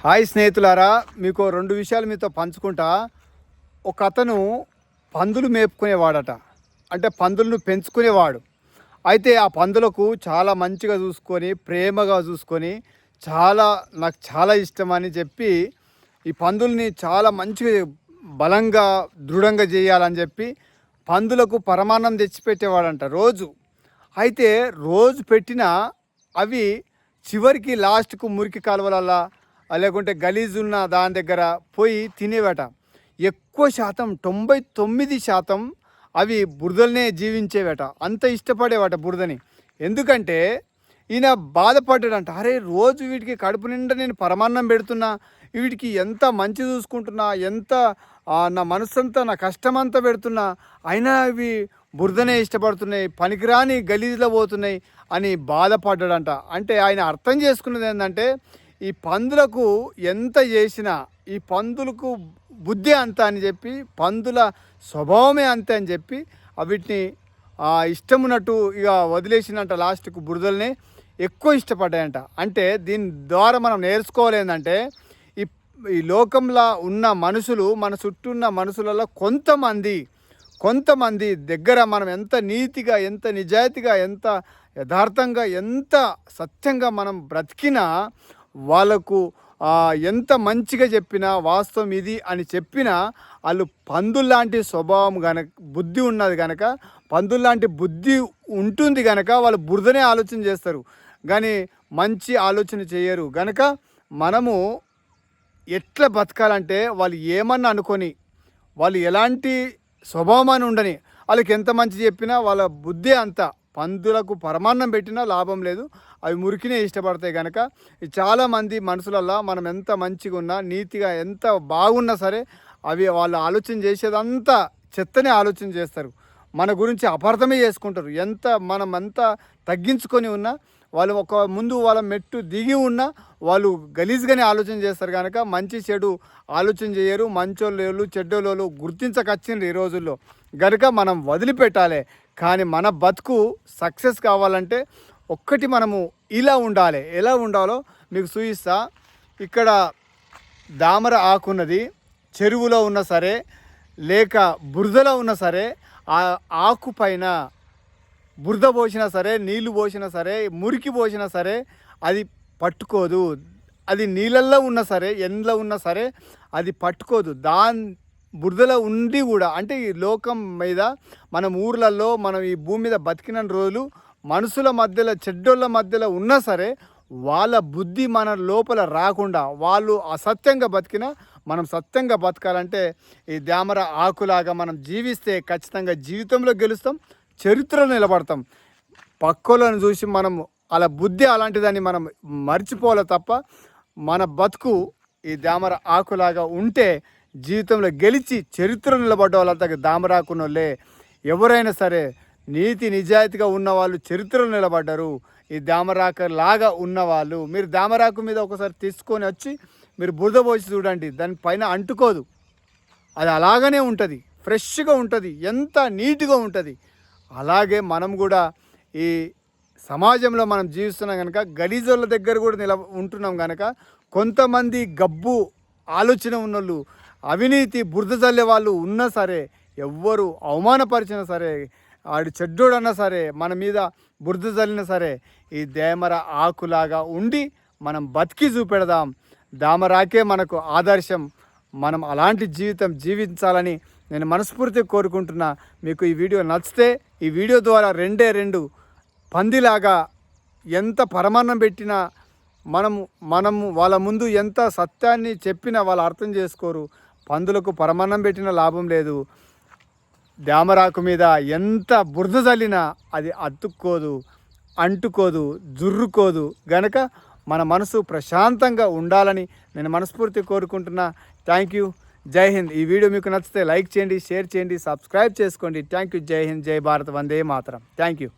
Hi స్నేహితులారా, మీకు రెండు విషయాలు మీతో పంచుకుంటా. ఒక అతను పందులు మేపుకునేవాడట. అంటే పందులను పెంచుకునేవాడు. అయితే ఆ పందులకు చాలా మంచిగా చూసుకొని, ప్రేమగా చూసుకొని, నాకు చాలా ఇష్టమని చెప్పి ఈ పందుల్ని చాలా మంచిగా బలంగా దృఢంగా చేయాలని చెప్పి పందులకు పరమాన్నం తెచ్చిపెట్టేవాడంట రోజు. అయితే రోజు పెట్టినా అవి చివరికి లాస్ట్కు మురికి కాలువలల్లా లేకుంటే గలీజ్ ఉన్న దాని దగ్గర పోయి తినేవట. ఎక్కువ శాతం 99% అవి బురదలనే జీవించేవట. అంత ఇష్టపడేవట బురదని. ఎందుకంటే ఈయన బాధపడ్డాడంట, అరే రోజు వీటికి కడుపు నిండా నేను పరమాన్నం పెడుతున్నా, వీటికి ఎంత మంచి చూసుకుంటున్నా, ఎంత నా మనసంతా నా కష్టమంతా పెడుతున్నా, అయినా అవి బురదనే ఇష్టపడుతున్నాయి, పనికిరాని గలీజ్లో పోతున్నాయి అని బాధపడ్డాడంట. అంటే ఆయన అర్థం చేసుకున్నది ఏంటంటే, ఈ పందులకు ఎంత చేసినా ఈ పందులకు బుద్ధి అంత అని చెప్పి, పందుల స్వభావమే అంతే అని చెప్పి వీటిని ఇష్టమున్నట్టు ఇక వదిలేసినంట. లాస్ట్కు బురదల్ని ఎక్కువ ఇష్టపడ్డాయంట. అంటే దీని ద్వారా మనం నేర్చుకోవాలేందంటే, ఈ ఈ లోకంలో ఉన్న మనుషులు, మన చుట్టూ ఉన్న మనుషులలో కొంతమంది దగ్గర మనం ఎంత నీతిగా, ఎంత నిజాయితీగా, ఎంత యథార్థంగా, ఎంత సత్యంగా మనం బ్రతికినా, వాళ్ళకు ఎంత మంచిగా చెప్పినా, వాస్తవం ఇది అని చెప్పినా, వాళ్ళు పందుల్లాంటి స్వభావం గనక, బుద్ధి ఉన్నది కనుక, పందుల్లాంటి బుద్ధి ఉంటుంది కనుక వాళ్ళు బురదనే ఆలోచన చేస్తారు, కానీ మంచి ఆలోచన చేయరు. గనక మనము ఎట్లా బతకాలంటే, వాళ్ళు ఏమన్నా అనుకొని, వాళ్ళు ఎలాంటి స్వభావం అని ఉండని, వాళ్ళకి ఎంత మంచి చెప్పినా వాళ్ళ బుద్ధి అంత. పందులకు పరమాన్నం పెట్టినా లాభం లేదు, అవి మురికినే ఇష్టపడతాయి. కనుక చాలామంది మనసులల్లో మనం ఎంత మంచిగా ఉన్నా, నీతిగా ఎంత బాగున్నా సరే, అవి వాళ్ళు ఆలోచన చేసేదంతా చెత్తనే ఆలోచన చేస్తారు. మన గురించి అపార్థమే చేసుకుంటారు. మనం ఎంత తగ్గించుకొని ఉన్నా, వాళ్ళు ముందు వాళ్ళ మెట్టు దిగి ఉన్నా వాళ్ళు గలీజ్గానే ఆలోచన చేస్తారు. కనుక మంచి చెడు ఆలోచన చేయరు. మంచోళ్ళు చెడ్డోళ్ళు గుర్తించకొచ్చిండ్రు ఈ రోజుల్లో. కనుక మనం వదిలిపెట్టాలి. కానీ మన బతుకు సక్సెస్ కావాలంటే ఒక్కటి మనము ఇలా ఉండాలి. ఎలా ఉండాలో మీకు చూపిస్తా. ఇక్కడ దామర ఆకున్నది. చెరువులో ఉన్నా సరే, లేక బురదలో ఉన్నా సరే, ఆ ఆకు పైన బురద పోసినా సరే, నీళ్లు పోసినా సరే, మురికి పోసినా సరే అది పట్టుకోదు. అది నీళ్ళల్లో ఉన్నా సరే, ఎండలో ఉన్నా సరే అది పట్టుకోదు. బురదలో ఉండి కూడా, అంటే ఈ లోకం మీద, మనం ఊర్లలో, మనం ఈ భూమి మీద బతికిన రోజులు మనుషుల మధ్యలో, చెడ్డోళ్ళ మధ్యలో ఉన్నా సరే, వాళ్ళ బుద్ధి మన లోపల రాకుండా, వాళ్ళు అసత్యంగా బతికినా మనం సత్యంగా బతకాలంటే ఈ దామర ఆకులాగా మనం జీవిస్తే ఖచ్చితంగా జీవితంలో గెలుస్తాం, చరిత్రలో నిలబడతాం. పక్కలను చూసి మనం అలా బుద్ధి అలాంటిదని మనం మర్చిపోవాలి తప్ప, మన బతుకు ఈ దామర ఆకులాగా ఉంటే జీవితంలో గెలిచి చరిత్రలో నిలబడ్డ వాళ్ళంతా దామరాకునోళ్ళే. ఎవరైనా సరే నీతి నిజాయితీగా ఉన్నవాళ్ళు చరిత్రలో నిలబడ్డారు. ఈ దామరాకు లాగా ఉన్నవాళ్ళు, మీరు దామరాకు మీద ఒకసారి తీసుకొని వచ్చి మీరు బురద పోసి చూడండి, దానిపైన అంటుకోదు. అది అలాగనే ఉంటుంది, ఫ్రెష్గా ఉంటుంది, ఎంత నీట్గా ఉంటుంది. అలాగే మనం కూడా ఈ సమాజంలో మనం జీవిస్తున్నాం కనుక, గలీజోళ్ళ దగ్గర కూడా ఉంటున్నాం కనుక, కొంతమంది గబ్బు ఆలోచన ఉన్నోళ్ళు, అవినీతి బురద చల్లే వాళ్ళు ఉన్నా సరే, ఎవ్వరు అవమానపరిచినా సరే, ఆడు చెడ్డోడన్నా సరే, మన మీద బురద చల్లినా సరే, ఈ దామర ఆకులాగా ఉండి మనం బతికి చూపెడదాం. దామరాకే మనకు ఆదర్శం. మనం అలాంటి జీవితం జీవించాలని నేను మనస్ఫూర్తిగా కోరుకుంటున్నా. మీకు ఈ వీడియో నచ్చితే, ఈ వీడియో ద్వారా రెండు పందిలాగా ఎంత పరమాన్నం పెట్టినా, మనము వాళ్ళ ముందు ఎంత సత్యాన్ని చెప్పినా వాళ్ళు అర్థం చేసుకోరు. పందులకు పరమాన్నం పెట్టినా లాభం లేదు. దామరాకు మీద ఎంత బురద చల్లినా అది అతుక్కోదు, అంటుకోదు, జుర్రుకోదు. గనక మన మనసు ప్రశాంతంగా ఉండాలని నేను మనస్ఫూర్తిగా కోరుకుంటున్నా. Thank you. జై హింద్. ఈ వీడియో మీకు నచ్చితే లైక్ చేయండి, షేర్ చేయండి, సబ్స్క్రైబ్ చేసుకోండి. Thank you. Jai Hind, Jai Bharat, Vande Mataram. Thank you.